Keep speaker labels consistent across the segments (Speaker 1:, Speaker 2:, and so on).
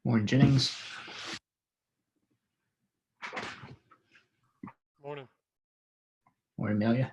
Speaker 1: Warren Jennings.
Speaker 2: Morning.
Speaker 1: Warren Amelia.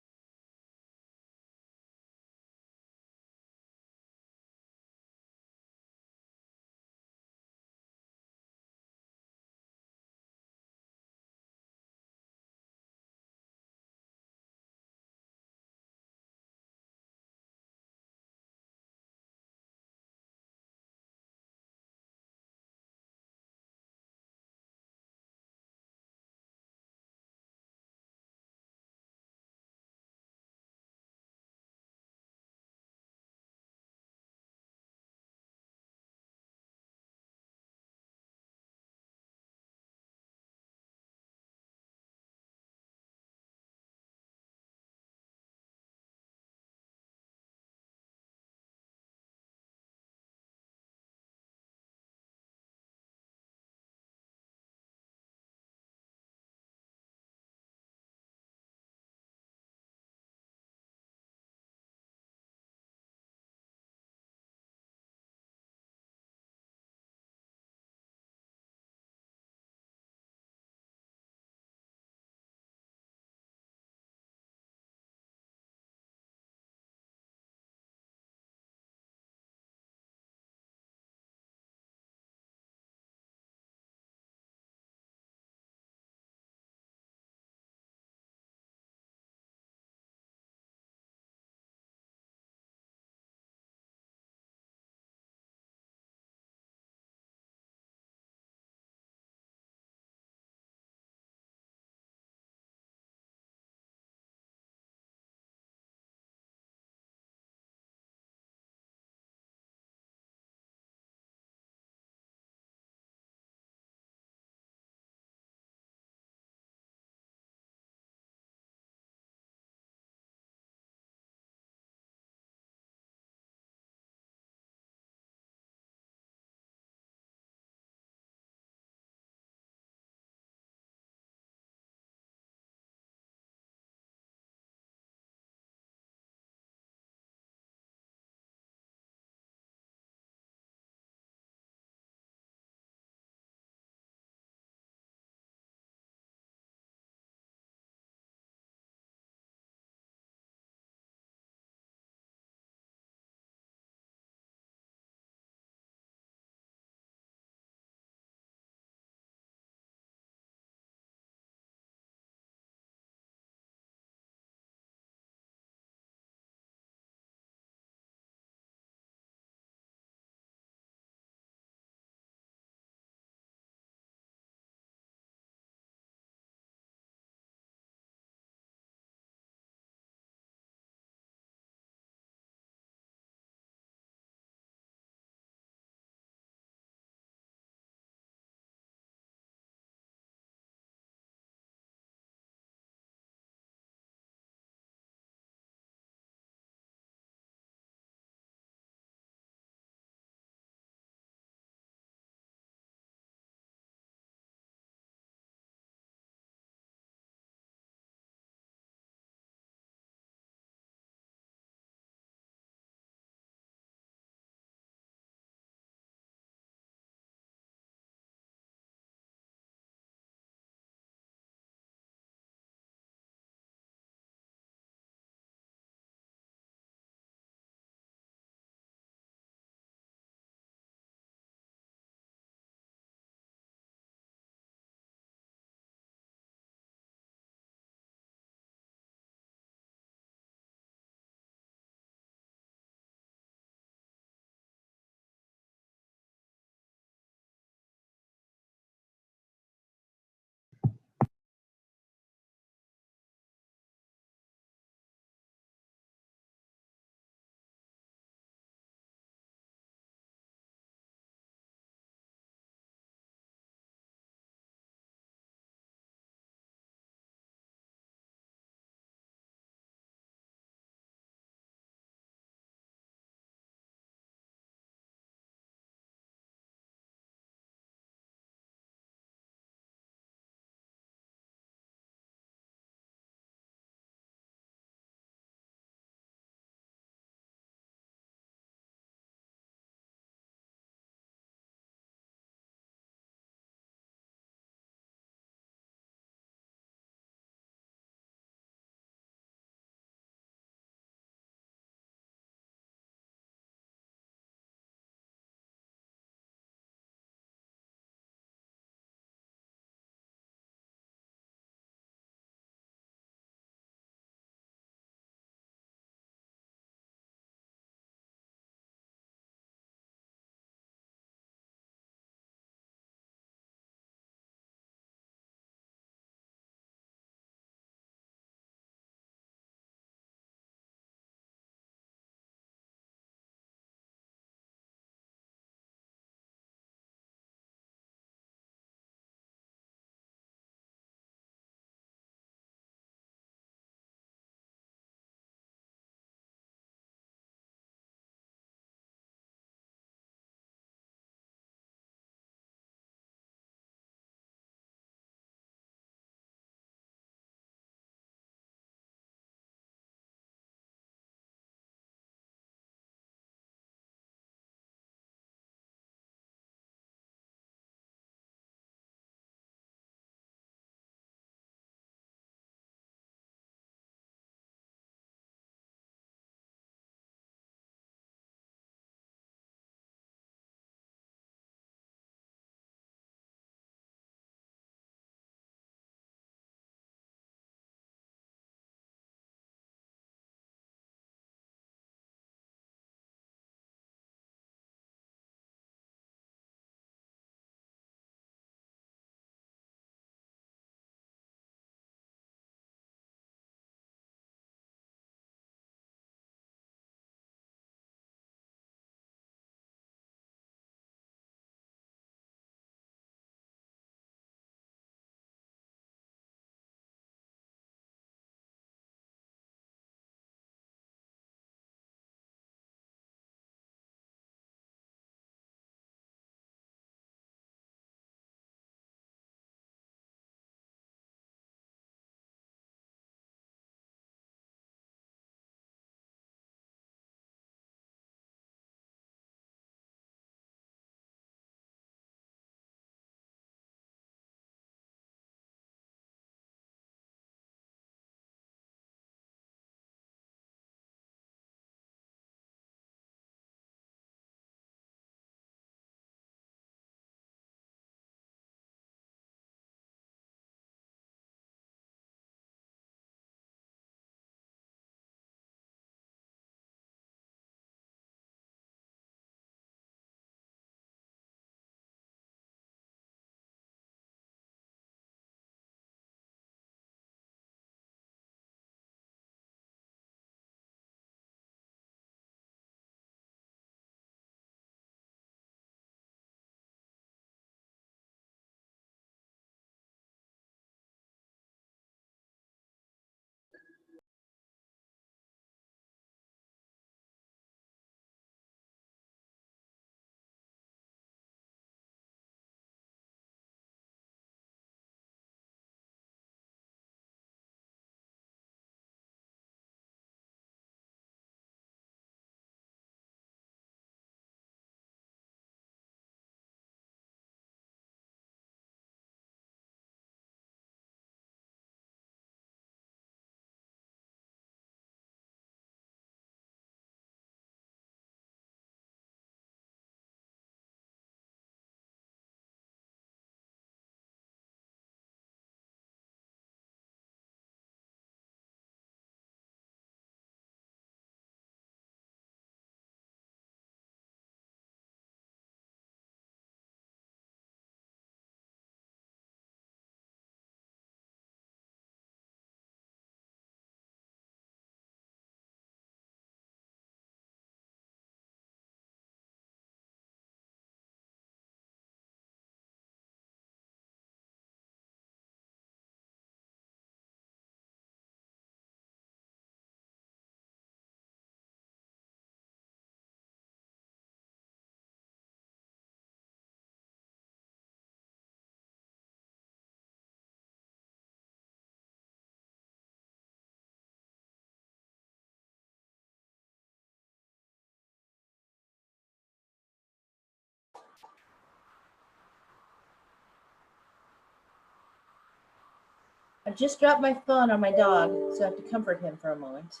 Speaker 2: I've just dropped my phone on my dog, so I have to comfort him for a moment.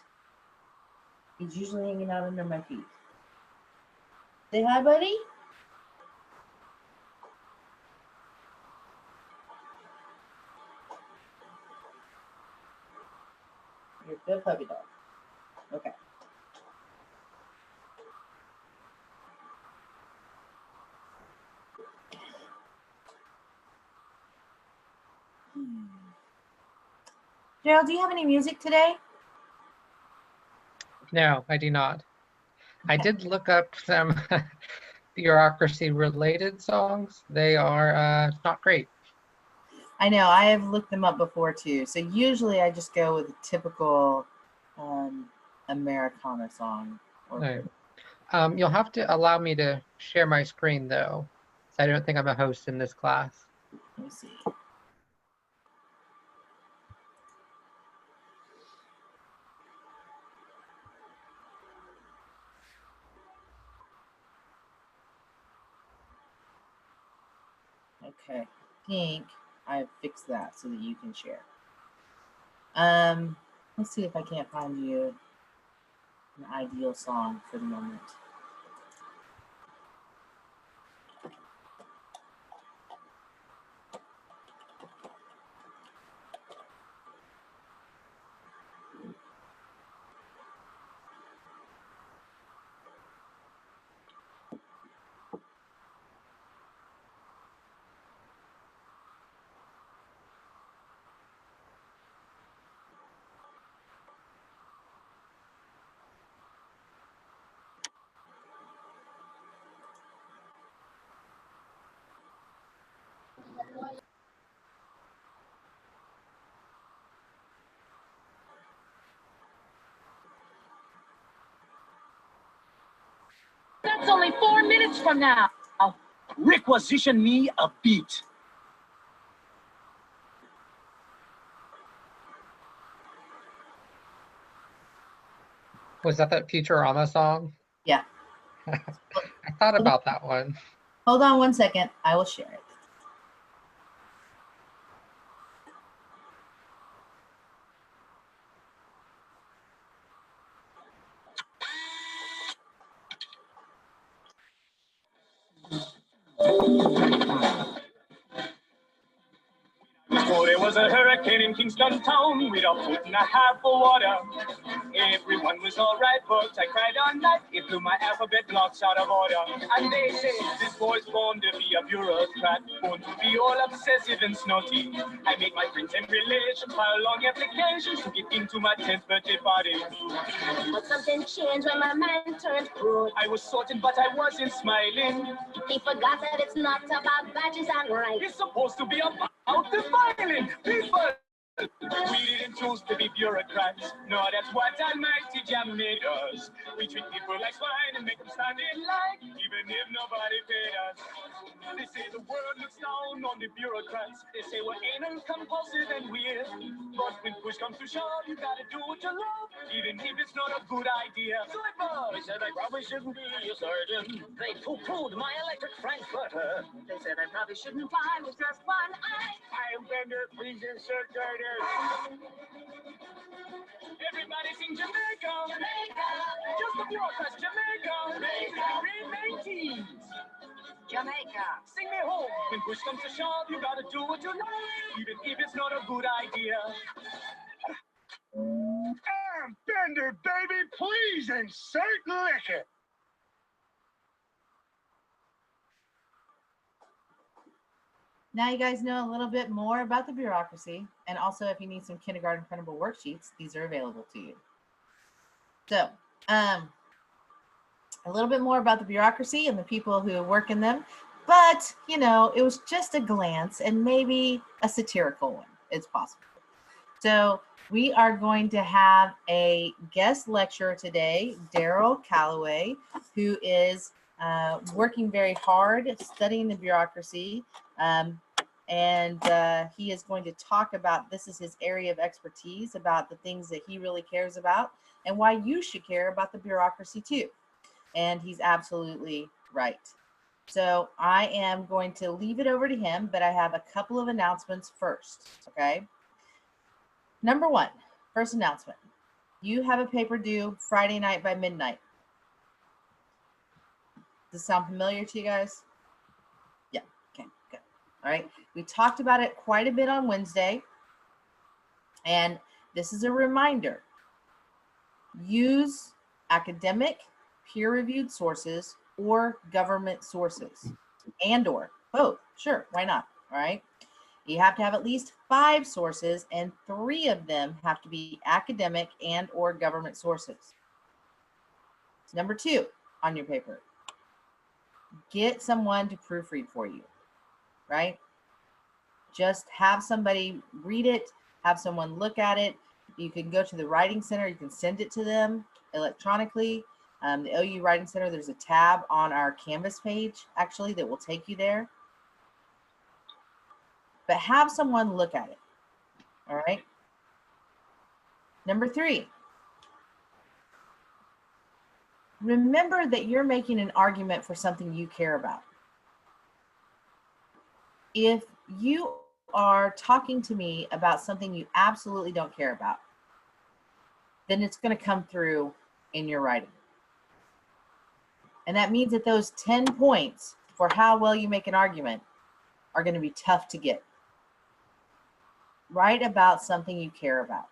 Speaker 2: He's usually hanging out under my feet. Say hi, buddy. You're a good puppy dog. Okay. Gerald, do you have any music today?
Speaker 3: No, I do not. I did look up some bureaucracy related songs. They are not great.
Speaker 2: I know, I have looked them up before too. So usually I just go with a typical Americana song.
Speaker 3: Right. You'll have to allow me to share my screen though. So I don't think I'm a host in this class.
Speaker 2: Let me see. Okay, I think I've fixed that so that you can share. Let's see if I can't find you an ideal song for the moment.
Speaker 4: That's only 4 minutes from now.
Speaker 5: Requisition me a beat.
Speaker 3: Was that Futurama song?
Speaker 2: Yeah.
Speaker 3: I thought about that one.
Speaker 2: Hold on 1 second. I will share it.
Speaker 5: Oh, there was a hurricane in Kingston town with a foot and a half of water. Everyone was all right, but I cried all night. It blew my alphabet blocks out of order. And they say this boy's born to be a bureaucrat, born to be all obsessive and snotty. I made my friends and relations file long applications to get into my 10th birthday party.
Speaker 4: But something changed when my man turned pro.
Speaker 5: I was sorting, but I wasn't smiling.
Speaker 4: He forgot that it's not about badges and ranks.
Speaker 5: It's supposed to be about defiling people. We didn't choose to be bureaucrats. No, that's what Almighty Jah made us. We treat people like swine and make them stand in line, even if nobody paid us. They say the world looks down on the bureaucrats. They say we're anal, compulsive, and weird. But when push comes to shove, you gotta do what you love, even if it's not a good idea. So it was. They said I probably shouldn't be a surgeon. They poo-pooed my electric frankfurter.
Speaker 4: They said I probably shouldn't fly with just one eye.
Speaker 5: I am Bender, please insert girders. Everybody sing Jamaica.
Speaker 4: Jamaica.
Speaker 5: Just the bureaucrats, Jamaica.
Speaker 4: Jamaica.
Speaker 5: Remain teens.
Speaker 4: Jamaica.
Speaker 5: Sing me home. When push comes to shove, you gotta do what you like, even if it's not a good idea. Bender, baby, please insert liquor.
Speaker 2: Now you guys know a little bit more about the bureaucracy, and also if you need some kindergarten printable worksheets, these are available to you. So, a little bit more about the bureaucracy and the people who work in them, but you know, it was just a glance and maybe a satirical one. It's possible. So we are going to have a guest lecturer today, Daryl Calloway, who is working very hard studying the bureaucracy. And he is going to talk about, this is his area of expertise, about the things that he really cares about and why you should care about the bureaucracy too. And he's absolutely right. So I am going to leave it over to him, but I have a couple of announcements first, okay? Number one, first announcement. You have a paper due Friday night by midnight. Does this sound familiar to you guys? Yeah, okay, good. All right, we talked about it quite a bit on Wednesday. And this is a reminder. Use academic, peer-reviewed sources or government sources, and or both. Sure, why not? All right. You have to have at least 5 sources, and 3 of them have to be academic and or government sources. Number 2 on your paper, get someone to proofread for you, right? Just have somebody read it, have someone look at it. You can go to the Writing Center, you can send it to them electronically. The OU Writing Center, there's a tab on our Canvas page, actually, that will take you there. But have someone look at it, all right? Number 3, remember that you're making an argument for something you care about. If you are talking to me about something you absolutely don't care about, then it's going to come through in your writing. And that means that those 10 points for how well you make an argument are going to be tough to get. Write about something you care about.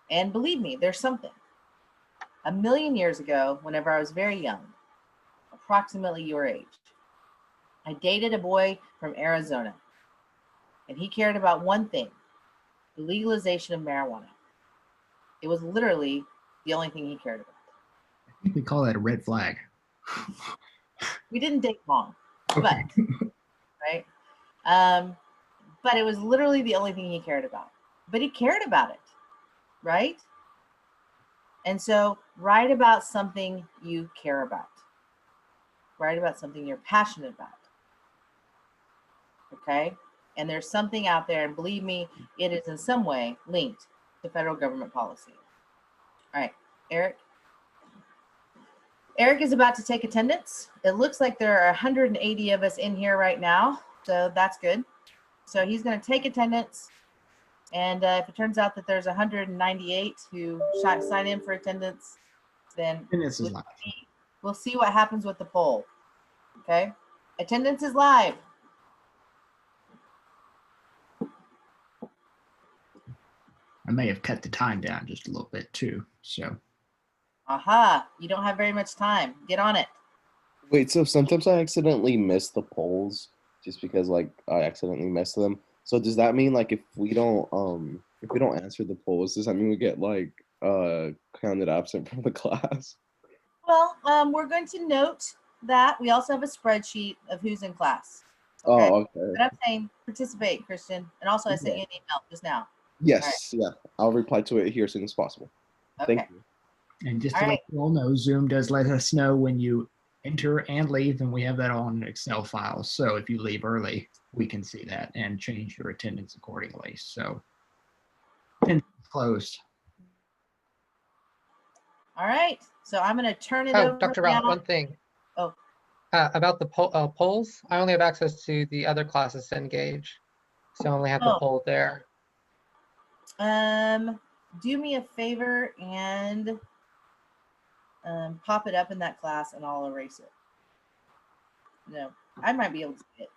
Speaker 2: And believe me, there's something. 1,000,000 years ago, whenever I was very young, approximately your age, I dated a boy from Arizona. And he cared about one thing, the legalization of marijuana. It was literally the only thing he cared about.
Speaker 1: I think we call that a red flag.
Speaker 2: We didn't date long, but,
Speaker 1: Okay.
Speaker 2: right? But it was literally the only thing he cared about. But he cared about it, right? And so write about something you care about. Write about something you're passionate about. Okay? And there's something out there, and believe me, it is in some way linked to federal government policy. All right, Eric. Eric is about to take attendance. It looks like there are 180 of us in here right now, so that's good. So he's going to take attendance, and if it turns out that there's 198 who sign in for attendance, then
Speaker 1: Attendance is live.
Speaker 2: we'll see what happens with the poll. Okay, attendance is live.
Speaker 1: I may have cut the time down just a little bit too. So
Speaker 2: Aha, you don't have very much time. Get on it.
Speaker 6: Wait, so sometimes I accidentally miss the polls just because like I accidentally missed them. So does that mean like if we don't answer the polls, does that mean we get like counted absent from the class?
Speaker 2: Well, we're going to note that we also have a spreadsheet of who's in class. Okay?
Speaker 6: Oh, okay.
Speaker 2: But I'm saying participate, Christian. And also I sent you an email just now.
Speaker 6: Yes, yeah. I'll reply to it here as soon as possible.
Speaker 2: Okay.
Speaker 6: Thank you.
Speaker 1: and just
Speaker 2: All
Speaker 1: to let
Speaker 2: right.
Speaker 1: you all know, Zoom does let us know when you enter and leave, and we have that on Excel files. So if you leave early, we can see that and change your attendance accordingly. So attendance is closed.
Speaker 2: All right. So I'm going to turn it
Speaker 3: Oh,
Speaker 2: over
Speaker 3: Dr.
Speaker 2: now.
Speaker 3: Ralph, one thing.
Speaker 2: Oh.
Speaker 3: About the polls, I only have access to the other classes to engage. So I only have the
Speaker 2: Oh.
Speaker 3: poll there.
Speaker 2: Do me a favor and pop it up in that class and I'll erase it. No, I might be able to see it.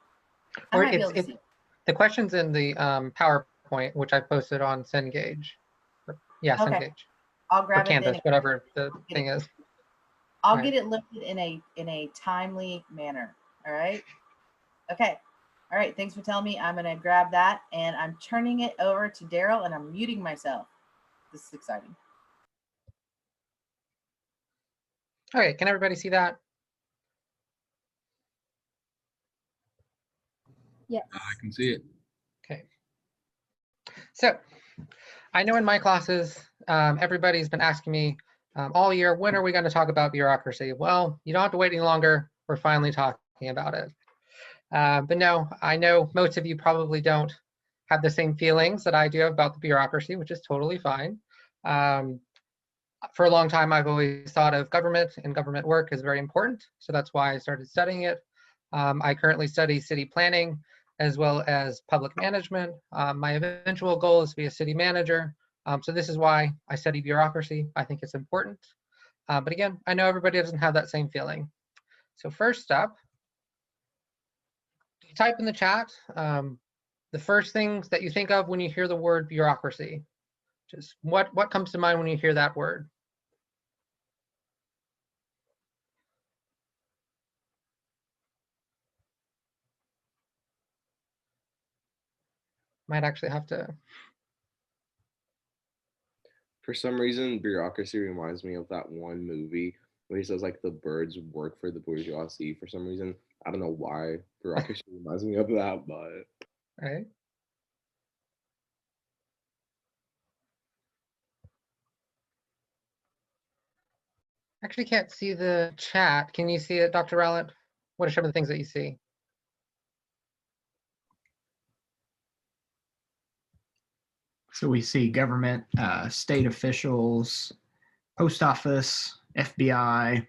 Speaker 2: I
Speaker 3: Or
Speaker 2: might be able to see it.
Speaker 3: the question's in the PowerPoint, which I posted on Cengage. Yeah,
Speaker 2: Okay.
Speaker 3: Cengage.
Speaker 2: I'll
Speaker 3: Or
Speaker 2: grab it
Speaker 3: Canvas,
Speaker 2: then.
Speaker 3: whatever the thing is.
Speaker 2: I'll
Speaker 3: Right.
Speaker 2: get it loaded in a timely manner. All right. Okay. All right. Thanks for telling me. I'm gonna grab that and I'm turning it over to Daryl and I'm muting myself. This is exciting.
Speaker 3: Okay, can everybody see that?
Speaker 7: Yes.
Speaker 8: I can see it.
Speaker 3: Okay. So I know in my classes, everybody's been asking me all year, when are we going to talk about bureaucracy? Well, you don't have to wait any longer. We're finally talking about it. But no, I know most of you probably don't have the same feelings that I do about the bureaucracy, which is totally fine. For a long time, I've always thought of government and government work as very important. So that's why I started studying it. I currently study city planning. as well as public management. My eventual goal is to be a city manager. So this is why I study bureaucracy. I think it's important. But again, I know everybody doesn't have that same feeling. So first up, type in the chat the first things that you think of when you hear the word bureaucracy. Just what comes to mind when you hear that word? Might actually have to.
Speaker 6: For some reason, bureaucracy reminds me of that one movie where he says like the birds work for the bourgeoisie. For some reason, I don't know why bureaucracy reminds me of that, but
Speaker 3: Right. Actually can't see the chat. Can you see it, Dr. Rowlett? What are some of the things that you see?
Speaker 1: So we see government, state officials, post office, FBI,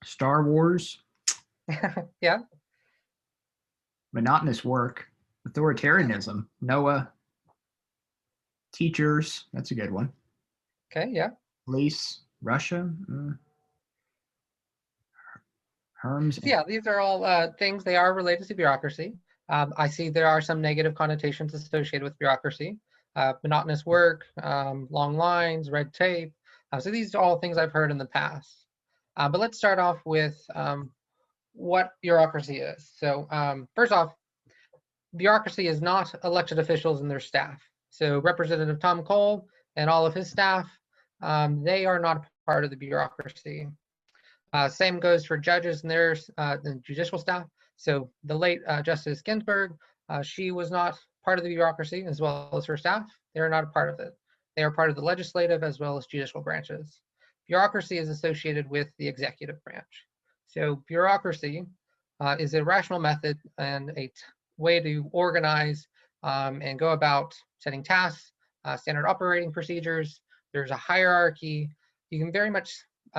Speaker 1: Star Wars,
Speaker 3: Yeah.
Speaker 1: monotonous work, authoritarianism, Noah, teachers, that's a good one,
Speaker 3: Okay. Yeah.
Speaker 1: police, Russia, Herms.
Speaker 3: So yeah, these are all things. They are related to bureaucracy. I see there are some negative connotations associated with bureaucracy. Monotonous work, long lines, red tape. So these are all things I've heard in the past. But let's start off with what bureaucracy is. So first off, bureaucracy is not elected officials and their staff. So Representative Tom Cole and all of his staff, they are not part of the bureaucracy. Same goes for judges and their the judicial staff. So the late Justice Ginsburg, she was not part of the bureaucracy, as well as her staff. They are not a part of it. They are part of the legislative as well as judicial branches. Bureaucracy is associated with the executive branch. So bureaucracy is a rational method and a way to organize and go about setting tasks, standard operating procedures. There's a hierarchy. You can very much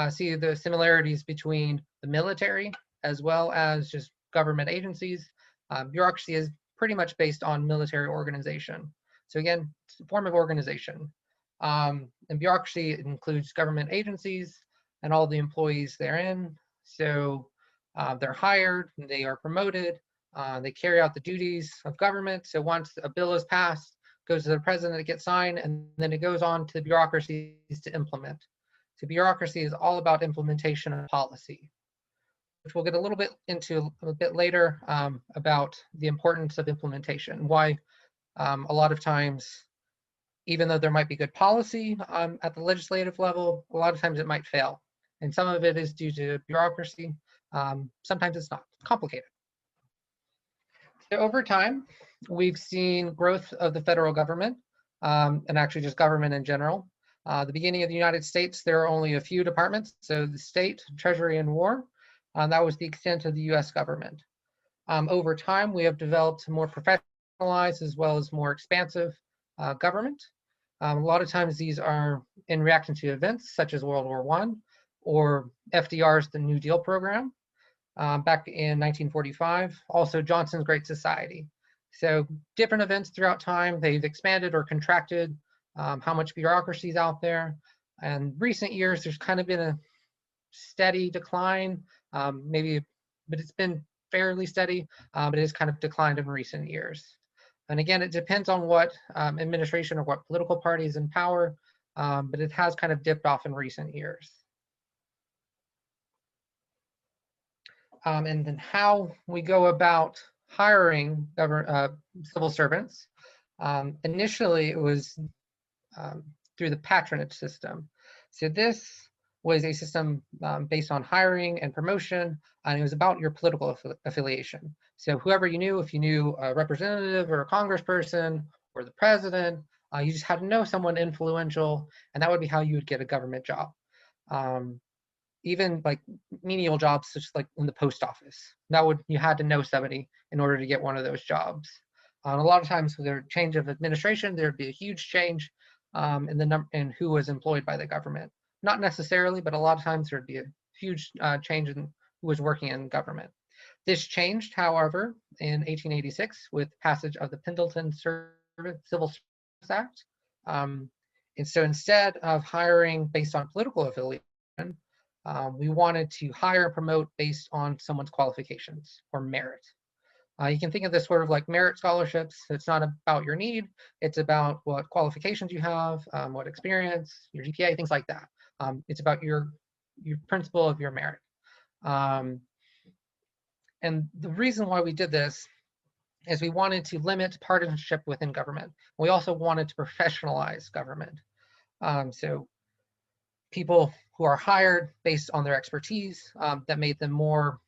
Speaker 3: see the similarities between the military as well as just government agencies. Bureaucracy is pretty much based on military organization. So again, it's a form of organization. And bureaucracy includes government agencies and all the employees therein. So they're hired, they are promoted, they carry out the duties of government. So once a bill is passed, goes to the president, it gets signed, and then it goes on to the bureaucracies to implement. So bureaucracy is all about implementation of policy, which we'll get a little bit into a bit later about the importance of implementation, why a lot of times, even though there might be good policy at the legislative level, a lot of times it might fail. And some of it is due to bureaucracy. Sometimes it's not. It's complicated. So over time, we've seen growth of the federal government and actually just government in general. The beginning of the United States, there are only a few departments. So the state, treasury, and war, that was the extent of the US government. Over time, we have developed more professionalized as well as more expansive government. A lot of times these are in reaction to events such as World War I or FDR's the New Deal program back in 1945, also Johnson's Great Society. So different events throughout time, they've expanded or contracted how much bureaucracy is out there. And recent years, there's kind of been a steady decline, maybe, but it's been fairly steady, but it has kind of declined in recent years. And again, it depends on what administration or what political party is in power, but it has kind of dipped off in recent years. And then how we go about hiring civil servants. Initially, it was through the patronage system. So this was a system based on hiring and promotion, and it was about your political affiliation. So whoever you knew, if you knew a representative or a congressperson or the president, you just had to know someone influential, and that would be how you would get a government job. Even like menial jobs, such like in the post office, you had to know somebody in order to get one of those jobs. A lot of times with their change of administration, there'd be a huge change in who was employed by the government. Not necessarily, but a lot of times there'd be a huge change in who was working in government. This changed, however, in 1886 with passage of the Pendleton Civil Service Act. And so instead of hiring based on political affiliation, we wanted to hire and promote based on someone's qualifications or merit. You can think of this sort of like merit scholarships. It's not about your need. It's about what qualifications you have, what experience, your GPA, things like that. It's about your principle of your merit. And the reason why we did this is we wanted to limit partisanship within government. We also wanted to professionalize government. So people who are hired based on their expertise, that made them more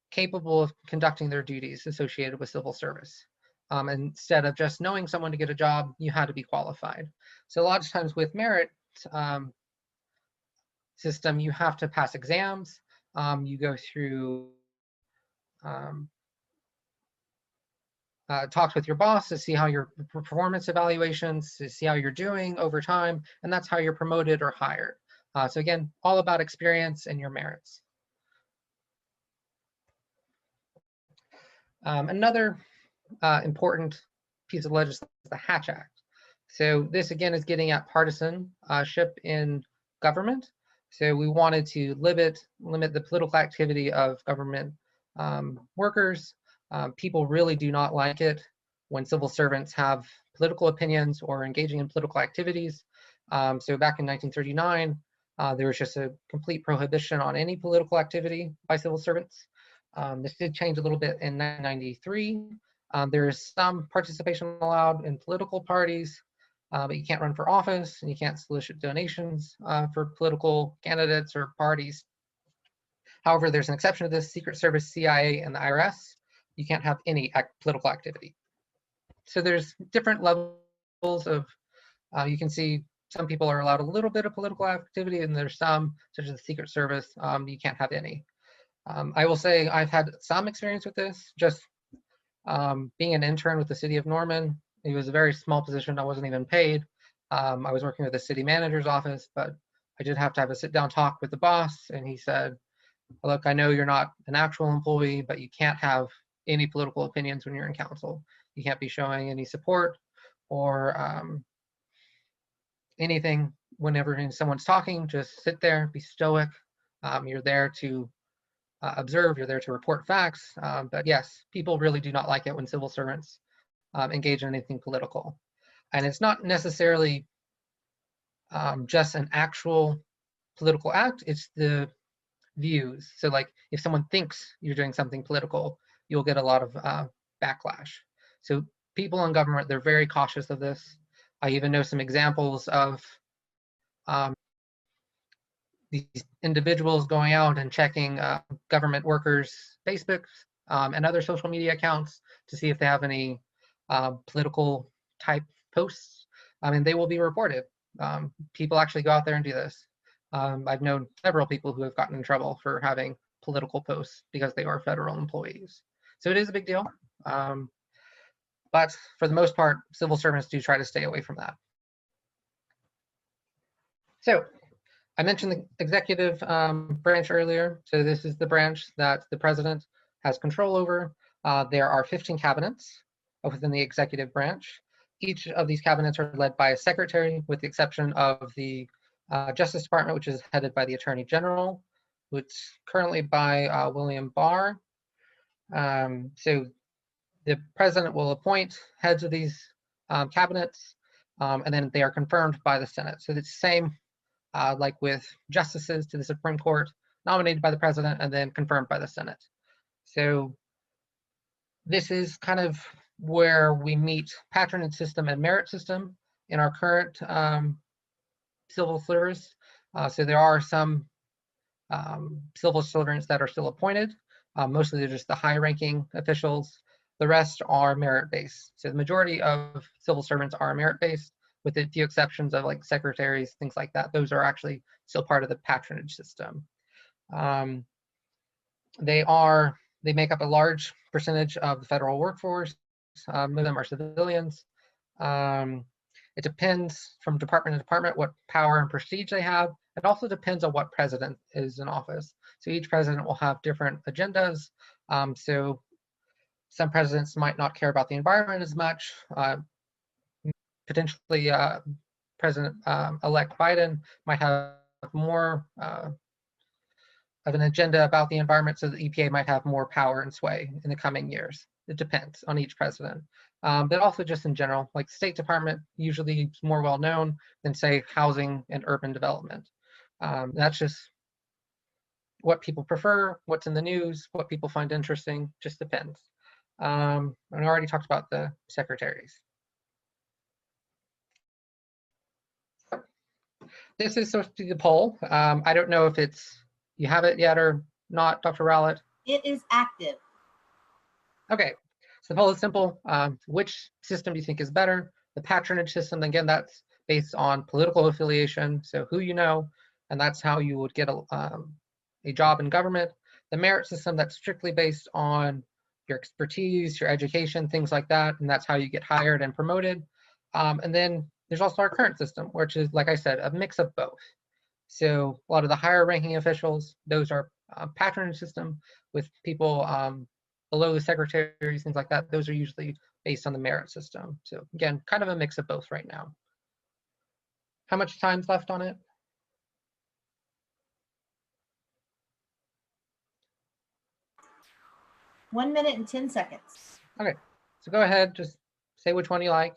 Speaker 3: capable of conducting their duties associated with civil service. Instead of just knowing someone to get a job, you had to be qualified. So a lot of times with merit system, you have to pass exams. You go through talks with your boss to see how your performance evaluations, to see how you're doing over time, and that's how you're promoted or hired. So again, all about experience and your merits. Another important piece of legislation is the Hatch Act. So this again is getting at partisanship in government. So we wanted to limit the political activity of government workers. People really do not like it when civil servants have political opinions or engaging in political activities. So back in 1939, there was just a complete prohibition on any political activity by civil servants. This did change a little bit in 1993. There is some participation allowed in political parties, but you can't run for office and you can't solicit donations for political candidates or parties. However, there's an exception to this: Secret Service, CIA, and the IRS. You can't have any political activity. So there's different levels of, you can see some people are allowed a little bit of political activity, and there's some, such as the Secret Service, you can't have any. I will say I've had some experience with this, just being an intern with the city of Norman. It was a very small position. I wasn't even paid. I was working with the city manager's office, but I did have to have a sit-down talk with the boss, and he said, look, I know you're not an actual employee, but you can't have any political opinions when you're in council. You can't be showing any support or anything whenever someone's talking. Just sit there, be stoic. You're there to observe, you're there to report facts. But yes, people really do not like it when civil servants engage in anything political. And it's not necessarily just an actual political act, it's the views. So like if someone thinks you're doing something political, you'll get a lot of backlash. So people in government, they're very cautious of this. I even know some examples of these individuals going out and checking government workers' Facebooks and other social media accounts to see if they have any political type posts. I mean, they will be reported. People actually go out there and do this. I've known several people who have gotten in trouble for having political posts because they are federal employees. So it is a big deal. But for the most part, civil servants do try to stay away from that. So I mentioned the executive branch earlier. So this is the branch that the president has control over. There are 15 cabinets within the executive branch. Each of these cabinets are led by a secretary, with the exception of the Justice Department, which is headed by the Attorney General, which is currently by William Barr. So the president will appoint heads of these cabinets, and then they are confirmed by the Senate. So it's the same like with justices to the Supreme Court, nominated by the president and then confirmed by the Senate. So this is kind of where we meet patronage system and merit system in our current civil service. So there are some civil servants that are still appointed. Mostly they're just the high-ranking officials. The rest are merit-based. So the majority of civil servants are merit-based, with a few exceptions of like secretaries, things like that. Those are actually still part of the patronage system. They make up a large percentage of the federal workforce. Most of them are civilians. It depends from department to department what power and prestige they have. It also depends on what president is in office. So each president will have different agendas. So some presidents might not care about the environment as much. Potentially, President-elect Biden might have more of an agenda about the environment, so the EPA might have more power and sway in the coming years. It depends on each president. But also just in general, like State Department usually is more well known than say housing and urban development. That's just what people prefer, what's in the news, what people find interesting, just depends. And I already talked about the secretaries. This is supposed to be the poll. I don't know if you have it yet or not, Dr. Rowlett.
Speaker 2: It is active.
Speaker 3: Okay, so the poll is simple. Which system do you think is better? The patronage system, again, that's based on political affiliation, so who you know, and that's how you would get a job in government. The merit system, that's strictly based on your expertise, your education, things like that, and that's how you get hired and promoted. And then there's also our current system, which is, like I said, a mix of both. So a lot of the higher ranking officials, those are patronage system with people below the secretaries, things like that. Those are usually based on the merit system. So again, kind of a mix of both right now. How much time's left on it?
Speaker 2: One minute and 10 seconds.
Speaker 3: Okay, so go ahead, just say which one you like.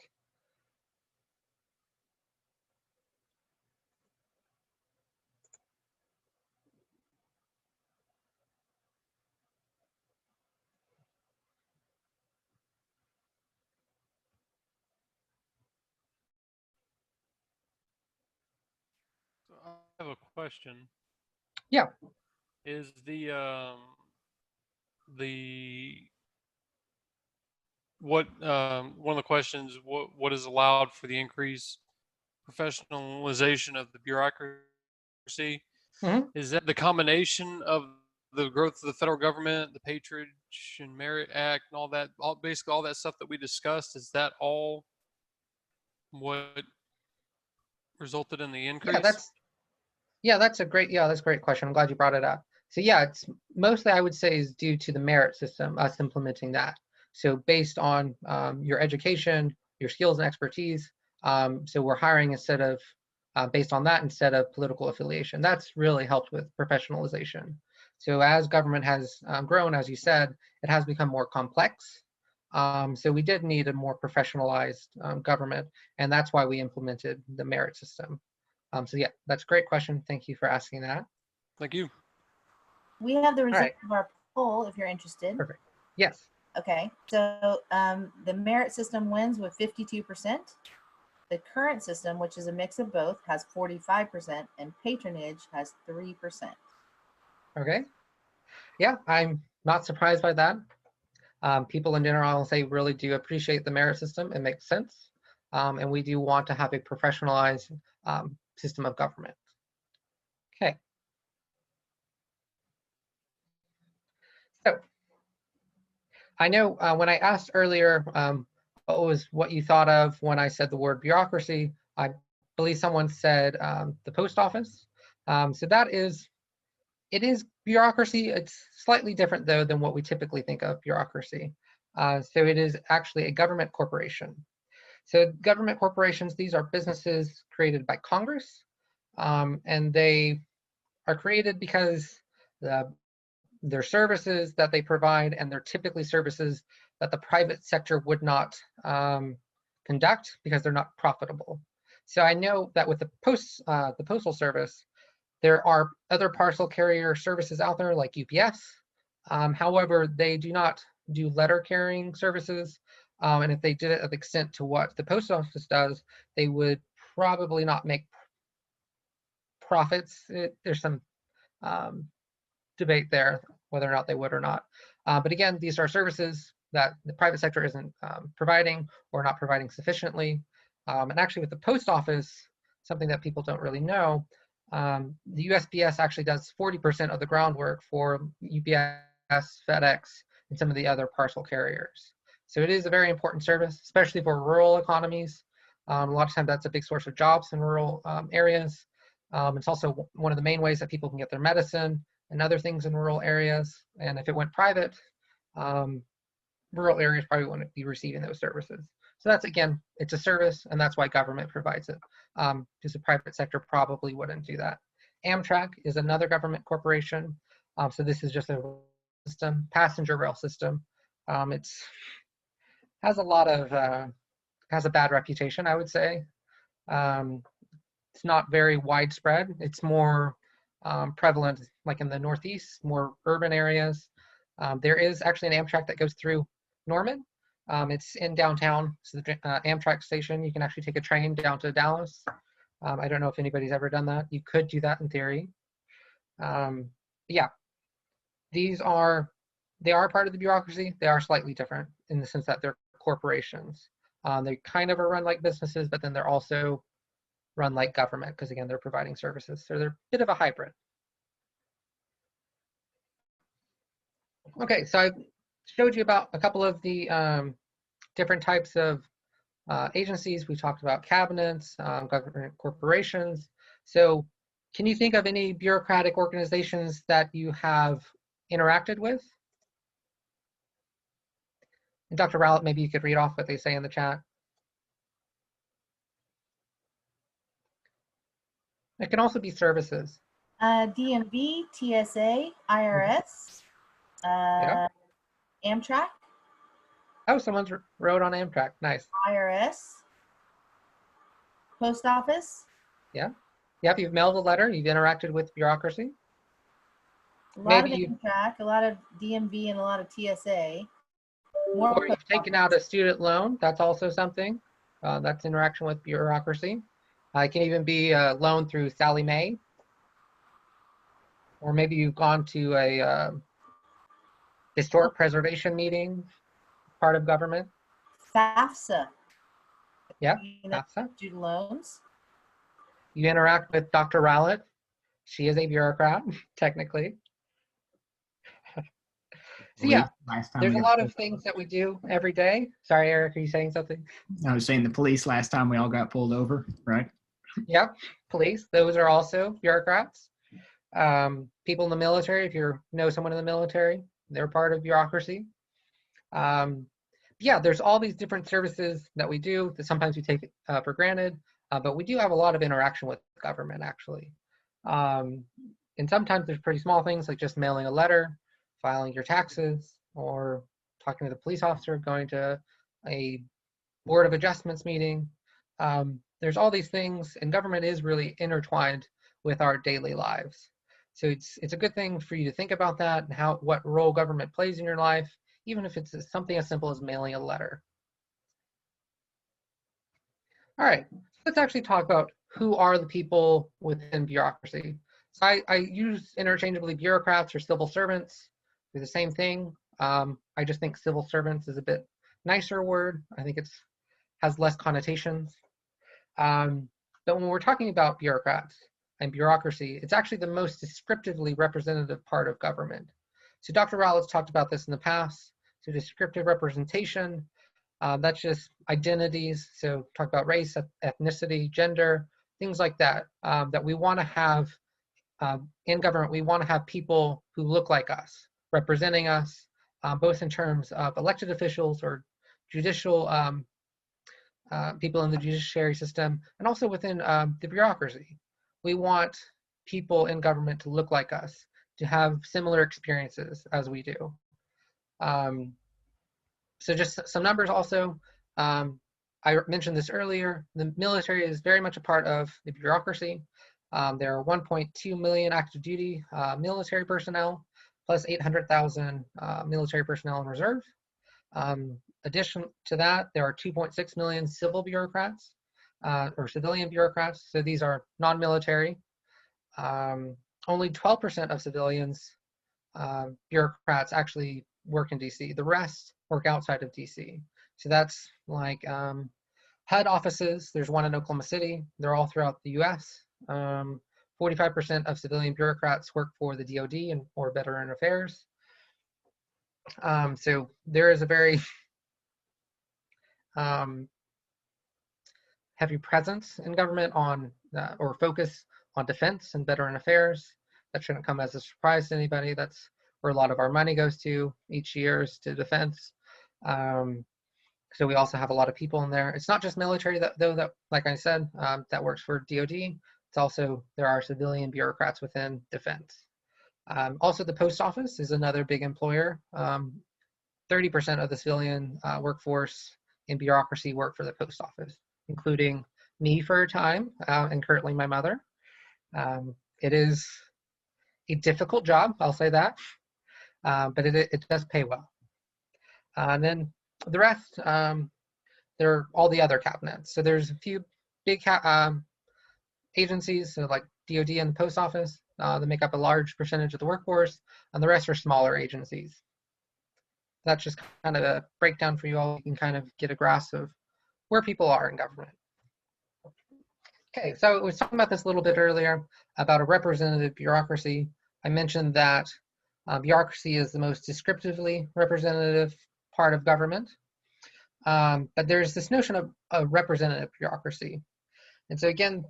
Speaker 7: So I have a question.
Speaker 3: Yeah.
Speaker 7: Is the one of the questions, what is allowed for the increased professionalization of the bureaucracy?
Speaker 3: Mhm.
Speaker 7: Is that the combination of the growth of the federal government, the Patronage and Merit Act, and all that, basically all that stuff that we discussed? Is that all what resulted in the increase?
Speaker 3: That's a great question. I'm glad you brought it up. So yeah, it's mostly, I would say, is due to the merit system, us implementing that. So based on your education, your skills and expertise, so we're hiring instead of based on that instead of political affiliation. That's really helped with professionalization. So as government has grown, as you said, it has become more complex. So we did need a more professionalized government, and that's why we implemented the merit system. So yeah, that's a great question. Thank you for asking that.
Speaker 7: Thank you.
Speaker 2: We have the results
Speaker 3: right.
Speaker 2: of our poll if you're interested.
Speaker 3: Perfect. Yes.
Speaker 2: Okay, so the merit system wins with 52%. The current system, which is a mix of both, has 45%, and patronage has 3%.
Speaker 3: Okay. Yeah, I'm not surprised by that. People in general, I'll say, really do appreciate the merit system. It makes sense. And we do want to have a professionalized system of government. Okay. So I know when I asked earlier what you thought of when I said the word bureaucracy, I believe someone said the post office. So it is bureaucracy. It's slightly different though than what we typically think of bureaucracy. So it is actually a government corporation. So government corporations, these are businesses created by Congress, and they are created because their services that they provide, and they're typically services that the private sector would not conduct because they're not profitable. So I know that with the Postal Service, there are other parcel carrier services out there like UPS. However, they do not do letter carrying services. And if they did it at the extent to what the post office does, they would probably not make profits. There's some debate there whether or not they would or not. But again, these are services that the private sector isn't providing or not providing sufficiently. And actually with the post office, something that people don't really know, the USPS actually does 40% of the groundwork for UPS, FedEx, and some of the other parcel carriers. So it is a very important service, especially for rural economies. A lot of times that's a big source of jobs in rural areas. It's also one of the main ways that people can get their medicine and other things in rural areas. And if it went private, rural areas probably wouldn't be receiving those services. So that's, again, it's a service, and that's why government provides it, because the private sector probably wouldn't do that. Amtrak is another government corporation. So this is just a system, passenger rail system. It's has a lot of, has a bad reputation, I would say. It's not very widespread. It's more prevalent like in the Northeast, more urban areas. There is actually an Amtrak that goes through Norman. It's in downtown, so the Amtrak station, you can actually take a train down to Dallas. I don't know if anybody's ever done that. You could do that in theory. Yeah, they are part of the bureaucracy. They are slightly different in the sense that they're corporations. They kind of are run like businesses, but then they're also run like government because, again, they're providing services. So they're a bit of a hybrid. Okay, so I showed you about a couple of the different types of agencies. We talked about cabinets, government corporations. So can you think of any bureaucratic organizations that you have interacted with? And Dr. Rowlett, maybe you could read off what they say in the chat. It can also be services.
Speaker 2: DMV, TSA, IRS,
Speaker 3: Yeah.
Speaker 2: Amtrak,
Speaker 3: Oh, someone's wrote on Amtrak. Nice.
Speaker 2: IRS, Post Office.
Speaker 3: Yeah. Yep, you've mailed a letter. You've interacted with bureaucracy.
Speaker 2: A lot
Speaker 3: Maybe
Speaker 2: of Amtrak, a lot of DMV, and a lot of TSA. More
Speaker 3: Or you've
Speaker 2: post
Speaker 3: taken
Speaker 2: office.
Speaker 3: out a student loan. That's also something. That's interaction with bureaucracy. It can even be a loan through Sally Mae. Or maybe you've gone to a historic preservation meeting, part of government.
Speaker 2: FAFSA.
Speaker 3: Yeah,
Speaker 2: You know,
Speaker 3: FAFSA.
Speaker 2: student loans.
Speaker 3: You interact with Dr. Rowlett. She is a bureaucrat, technically. So yeah,
Speaker 1: Last time
Speaker 3: there's
Speaker 1: we
Speaker 3: a
Speaker 1: got
Speaker 3: lot of things that we do every day. Sorry, Eric, are you saying something?
Speaker 1: I was saying the police last time we all got pulled over, right?
Speaker 3: Yep, police, those are also bureaucrats. People in the military, if you know someone in the military, they're part of bureaucracy. Yeah, there's all these different services that we do that sometimes we take for granted, but we do have a lot of interaction with government, actually. And sometimes there's pretty small things like just mailing a letter, filing your taxes, or talking to the police officer, going to a Board of Adjustments meeting. There's all these things, and government is really intertwined with our daily lives. So it's a good thing for you to think about that and what role government plays in your life, even if it's something as simple as mailing a letter. All right, let's actually talk about who are the people within bureaucracy. So I use interchangeably bureaucrats or civil servants. They're the same thing. I just think civil servants is a bit nicer word. I think it has less connotations. But when we're talking about bureaucrats and bureaucracy, it's actually the most descriptively representative part of government. So Dr. Rowlett's talked about this in the past. So descriptive representation, that's just identities. So talk about race, ethnicity, gender, things like that, that we want to have in government. We want to have people who look like us, representing us, both in terms of elected officials or judicial people in the judiciary system, and also within the bureaucracy. We want people in government to look like us, to have similar experiences as we do. So just some numbers also. I mentioned this earlier. The military is very much a part of the bureaucracy. There are 1.2 million active duty military personnel, plus 800,000 military personnel in reserve. Addition to that, there are 2.6 million civil bureaucrats or civilian bureaucrats. So these are non-military. Only 12% of civilians bureaucrats actually work in DC. The rest work outside of DC. So that's like HUD offices. There's one in Oklahoma City. They're all throughout the US. 45% of civilian bureaucrats work for the DoD or Veteran Affairs. So there is a very heavy presence in government on or focus on defense and veteran affairs. That shouldn't come as a surprise to anybody. That's where a lot of our money goes to each year, is to defense. So we also have a lot of people in there. It's not just military though, that, like I said, that works for DoD. It's also, there are civilian bureaucrats within defense. Also, the post office is another big employer. 30% of the civilian workforce in bureaucracy work for the post office, including me for a time, and currently my mother. It is a difficult job, I'll say that, but it does pay well. And then the rest, there are all the other cabinets. So there's a few big agencies, so like DoD and the post office, that make up a large percentage of the workforce, and the rest are smaller agencies. That's just kind of a breakdown for you all. You can kind of get a grasp of where people are in government. Okay, so we were talking about this a little bit earlier about a representative bureaucracy. I mentioned that bureaucracy is the most descriptively representative part of government. But there's this notion of a representative bureaucracy. And so again,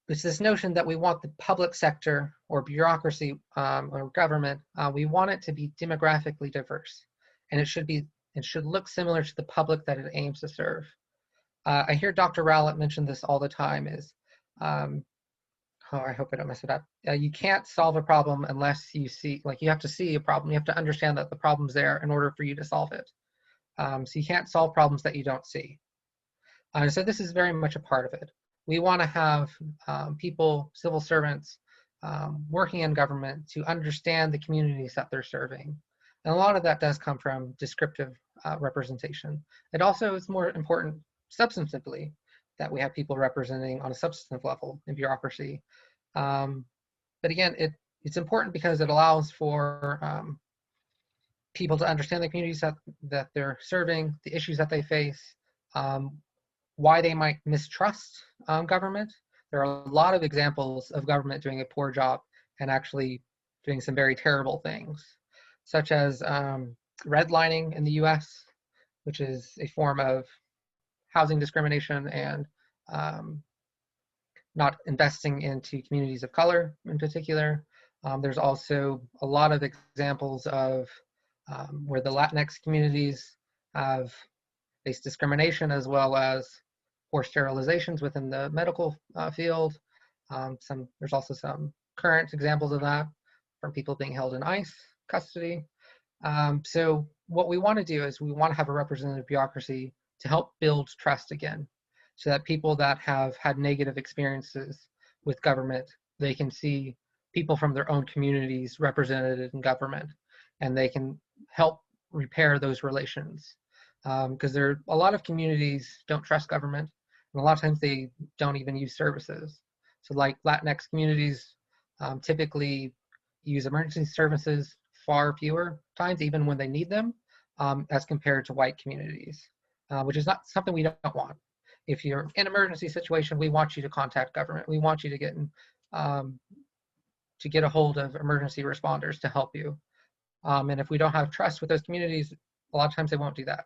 Speaker 3: it's this notion that we want the public sector or bureaucracy or government, we want it to be demographically diverse. And it should look similar to the public that it aims to serve. I hear Dr. Rowlett mention this all the time is, oh, I hope I don't mess it up. You can't solve a problem unless you see, like you have to see a problem. You have to understand that the problem's there in order for you to solve it. So you can't solve problems that you don't see. So this is very much a part of it. We want to have people, civil servants, working in government to understand the communities that they're serving. And a lot of that does come from descriptive representation. It also is more important substantively that we have people representing on a substantive level in bureaucracy. But again, it's important because it allows for people to understand the communities that they're serving, the issues that they face, why they might mistrust government. There are a lot of examples of government doing a poor job and actually doing some very terrible things, such as redlining in the US, which is a form of housing discrimination and not investing into communities of color in particular. There's also a lot of examples of where the Latinx communities have faced discrimination, as well as forced sterilizations within the medical field. There's also some current examples of that from people being held in ICE custody. So what we want to do is we want to have a representative bureaucracy to help build trust again, so that people that have had negative experiences with government, they can see people from their own communities represented in government, and they can help repair those relations. Because there are a lot of communities don't trust government, and a lot of times they don't even use services. So like Latinx communities typically use emergency services far fewer times, even when they need them, as compared to white communities, which is not something we don't want. If you're in an emergency situation, we want you to contact government. We want you to get a hold of emergency responders to help you. And if we don't have trust with those communities, a lot of times they won't do that.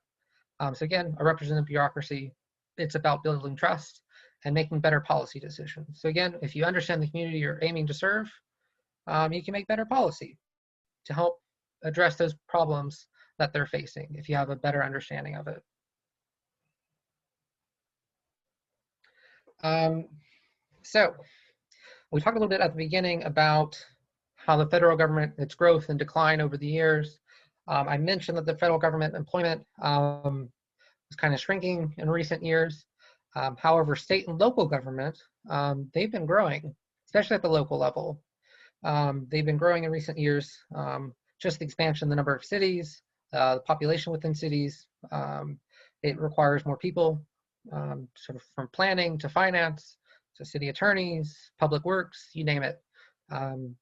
Speaker 3: So again, a representative bureaucracy, it's about building trust and making better policy decisions. So again, if you understand the community you're aiming to serve, you can make better policy to help address those problems that they're facing if you have a better understanding of it. So we talked a little bit at the beginning about how the federal government, its growth and decline over the years. I mentioned that the federal government employment was kind of shrinking in recent years. However, state and local government, they've been growing, especially at the local level. They've been growing in recent years. Just the expansion, the number of cities, the population within cities, it requires more people, sort of from planning to finance to city attorneys, public works, you name it.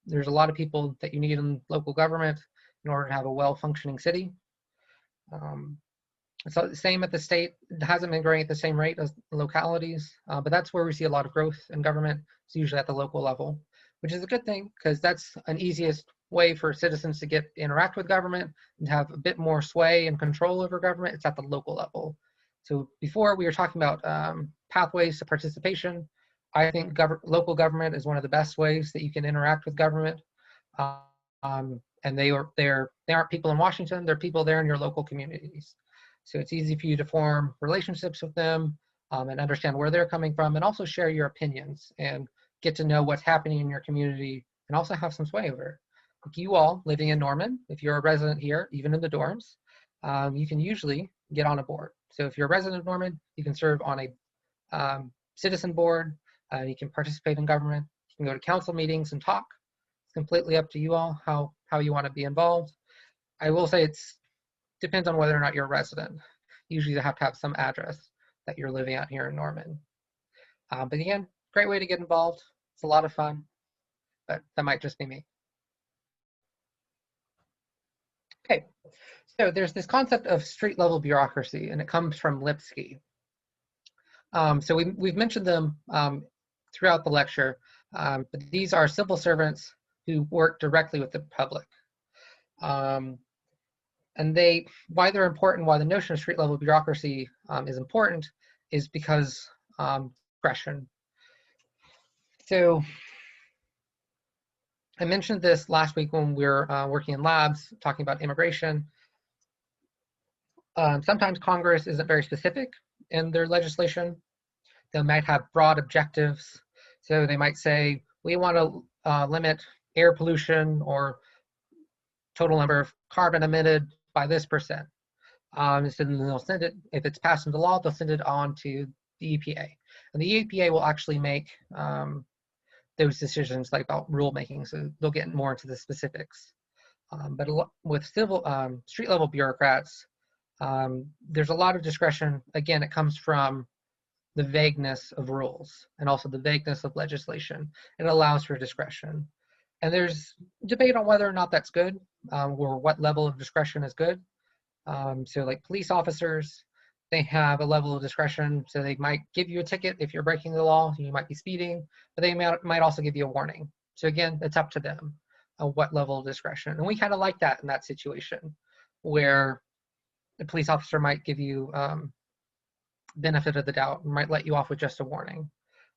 Speaker 3: There's a lot of people that you need in local government in order to have a well-functioning city. So the same at the state. It hasn't been growing at the same rate as localities, but that's where we see a lot of growth in government. It's usually at the local level, which is a good thing because that's an easiest way for citizens to interact with government and have a bit more sway and control over government. It's at the local level. So before we were talking about pathways to participation. I think local government is one of the best ways that you can interact with government. And they aren't people in Washington, they're people there in your local communities. So it's easy for you to form relationships with them and understand where they're coming from, and also share your opinions and get to know what's happening in your community and also have some sway over it. Like you all living in Norman, if you're a resident here, even in the dorms, you can usually get on a board. So if you're a resident of Norman, you can serve on a citizen board, you can participate in government, you can go to council meetings and talk. It's completely up to you all how you want to be involved. I will say it depends on whether or not you're a resident. Usually you have to have some address that you're living out here in Norman. But again, great way to get involved. It's a lot of fun, but that might just be me. Okay, so there's this concept of street level bureaucracy, and it comes from Lipsky. So we've mentioned them throughout the lecture, but these are civil servants who work directly with the public. And why they're important, why the notion of street level bureaucracy is important, is because discretion. So I mentioned this last week when we were working in labs, talking about immigration. Sometimes Congress isn't very specific in their legislation. They might have broad objectives. So they might say, we want to limit air pollution or total number of carbon emitted by this %. So then they'll send it, if it's passed into law, they'll send it on to the EPA. And the EPA will actually make those decisions like about rulemaking, so they'll get more into the specifics. But with street level bureaucrats, there's a lot of discretion. Again, it comes from the vagueness of rules and also the vagueness of legislation. It allows for discretion. And there's debate on whether or not that's good, or what level of discretion is good. So like police officers, they have a level of discretion, so they might give you a ticket if you're breaking the law, you might be speeding, but they might also give you a warning. So again, it's up to them what level of discretion. And we kind of like that in that situation, where the police officer might give you benefit of the doubt and might let you off with just a warning.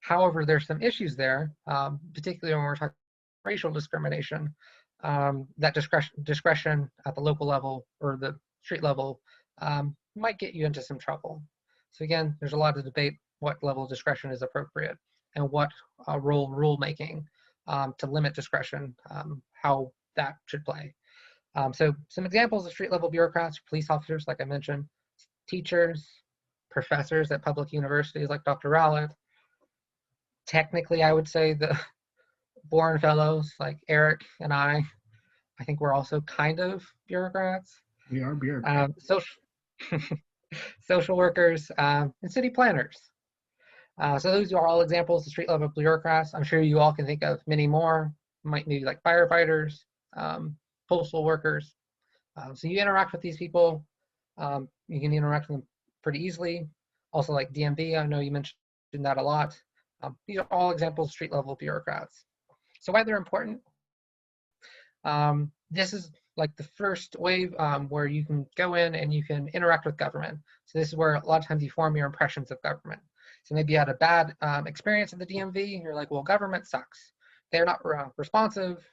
Speaker 3: However, there's some issues there, particularly when we're talking racial discrimination, that discretion at the local level or the street level might get you into some trouble. So again, there's a lot of debate what level of discretion is appropriate and what role rulemaking to limit discretion, how that should play. So some examples of street level bureaucrats, police officers, like I mentioned, teachers, professors at public universities like Dr. Rowlett. Technically, I would say the Bourne Fellows like Eric and I think we're also kind of bureaucrats.
Speaker 1: We are bureaucrats.
Speaker 3: Social workers and city planners. So those are all examples of street level bureaucrats. I'm sure you all can think of many more. Might be like firefighters, postal workers. So you interact with these people. You can interact with them pretty easily. Also like DMV, I know you mentioned that a lot. These are all examples of street level bureaucrats. So why they're important? This is like the first wave where you can go in and you can interact with government. So this is where a lot of times you form your impressions of government. So maybe you had a bad experience at the DMV and you're like, well, government sucks. They're not responsive.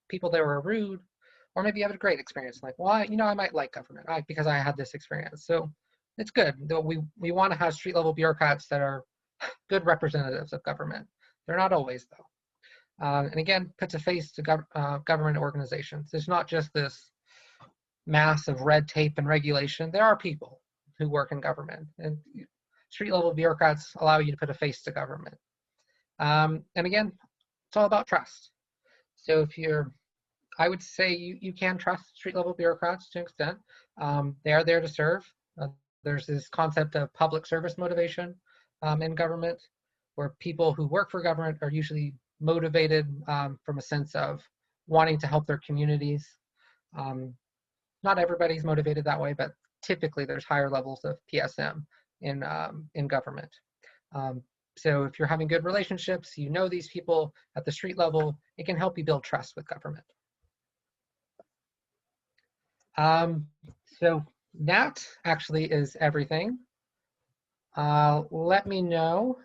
Speaker 3: People there were rude. Or maybe you have a great experience. Like, well, I might like government because I had this experience. So it's good. We want to have street level bureaucrats that are good representatives of government. They're not always though. And again, puts a face to government organizations. It's not just this mass of red tape and regulation. There are people who work in government, and street level bureaucrats allow you to put a face to government. And again, it's all about trust. So I would say you can trust street level bureaucrats to an extent. They are there to serve. There's this concept of public service motivation in government, where people who work for government are usually motivated from a sense of wanting to help their communities. Not everybody's motivated that way, but typically there's higher levels of PSM in government. So if you're having good relationships, you know these people at the street level, it can help you build trust with government. So that actually is everything Let me know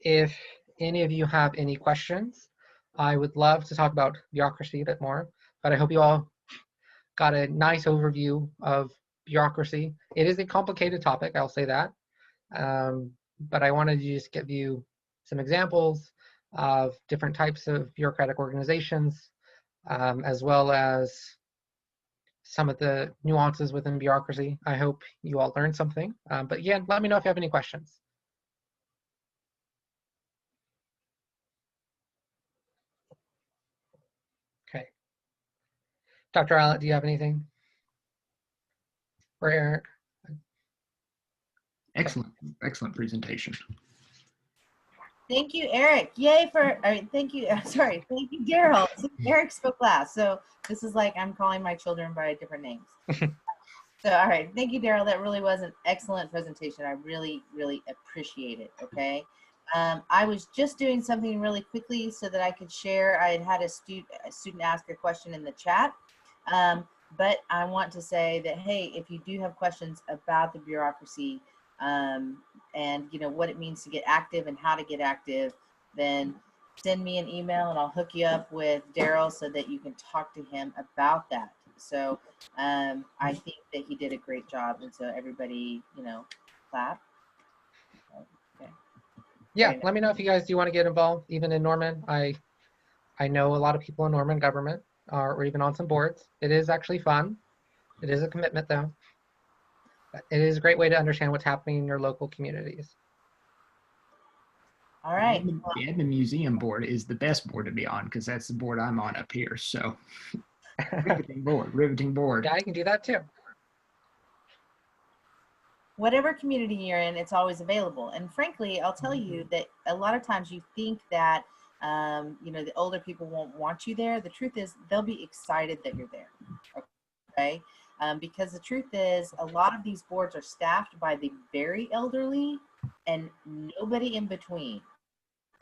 Speaker 3: if any of you have any questions. I would love to talk about bureaucracy a bit more, but I hope you all got a nice overview of bureaucracy. It is a complicated topic, I'll say that. But I wanted to just give you some examples of different types of bureaucratic organizations, as well as some of the nuances within bureaucracy. I hope you all learned something. But yeah, let me know if you have any questions. Okay. Dr. Allen, do you have anything? Or Eric?
Speaker 1: Excellent, excellent presentation.
Speaker 2: Thank you, Eric. Yay for, all right, thank you. Sorry, thank you, Daryl. So Eric spoke last. So this is like I'm calling my children by different names. So, all right, thank you, Daryl. That really was an excellent presentation. I really, really appreciate it, okay? I was just doing something really quickly so that I could share. I had had a student ask a question in the chat, but I want to say that, hey, if you do have questions about the bureaucracy, and you know what it means to get active and how to get active, then send me an email and I'll hook you up with Daryl so that you can talk to him about that. So I think that he did a great job, and so everybody, you know, clap. Okay.
Speaker 3: Yeah,
Speaker 2: Very nice.
Speaker 3: let me know if you guys do want to get involved, even in Norman. I know a lot of people in Norman government or even on some boards. It is actually fun. It is a commitment though. But it is a great way to understand what's happening in your local communities.
Speaker 2: All right.
Speaker 1: The Edmond Museum board is the best board to be on because that's the board I'm on up here. So riveting board, riveting board.
Speaker 3: Yeah, I can do that too.
Speaker 2: Whatever community you're in, it's always available. And frankly, I'll tell you that a lot of times you think that, you know, the older people won't want you there. The truth is they'll be excited that you're there. Okay. Because the truth is a lot of these boards are staffed by the very elderly and nobody in between.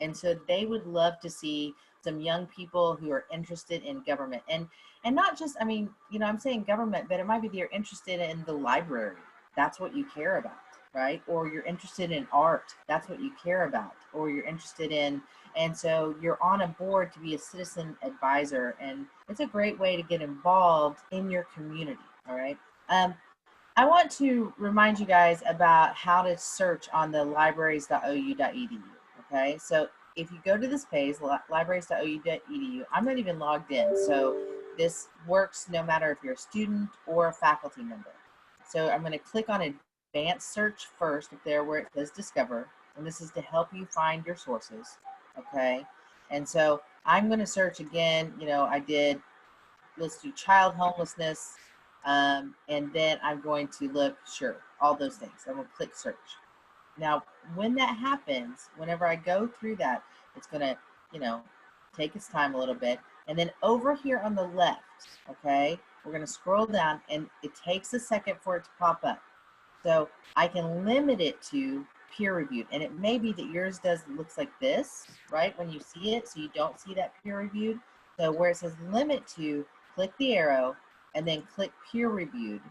Speaker 2: And so they would love to see some young people who are interested in government, and not just, I mean, you know, I'm saying government, but it might be they're interested in the library. That's what you care about, right? Or you're interested in art. That's what you care about. Or you're interested in, and so you're on a board to be a citizen advisor, and it's a great way to get involved in your community. All right. I want to remind you guys about how to search on the libraries.ou.edu. Okay, so if you go to this page, libraries.ou.edu, I'm not even logged in. So this works no matter if you're a student or a faculty member. So I'm going to click on advanced search first, up there where it says discover. And this is to help you find your sources. Okay, and so I'm going to search again. You know, let's do child homelessness. And then I'm going to look, sure, all those things. I'm going to click search. Now, when that happens, whenever I go through that, it's going to, you know, take its time a little bit. And then over here on the left, okay, we're going to scroll down and it takes a second for it to pop up. So I can limit it to peer reviewed. And it may be that yours looks like this, right? When you see it, so you don't see that peer reviewed. So where it says limit to, click the arrow and then click peer reviewed.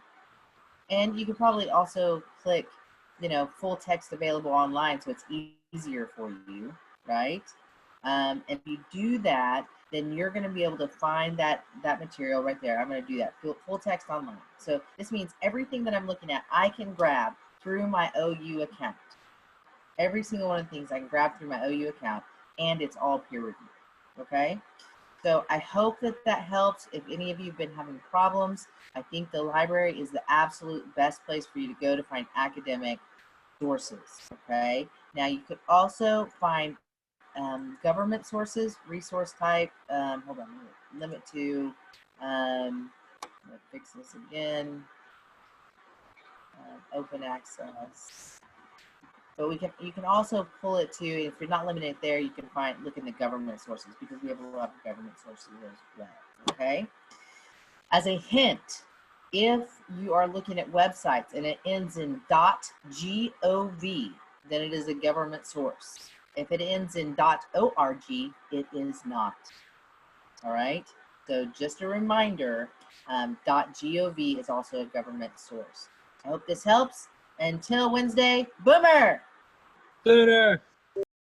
Speaker 2: And you could probably also click, you know, full text available online, so it's easier for you, right? If you do that, then you're going to be able to find that material right there. I'm going to do that, full text online. So this means everything that I'm looking at, I can grab through my OU account. Every single one of the things I can grab through my OU account, and it's all peer reviewed, okay? So I hope that helps. If any of you have been having problems, I think the library is the absolute best place for you to go to find academic sources, okay? Now you could also find government sources, resource type, hold on, limit to, I'm gonna fix this again, open access. But you can also pull it to, if you're not limited there, you can look in the government sources because we have a lot of government sources as well, okay? As a hint, if you are looking at websites and it ends in .gov, then it is a government source. If it ends in .org, it is not, all right? So just a reminder, .gov is also a government source. I hope this helps. Until Wednesday, Boomer.
Speaker 8: Later.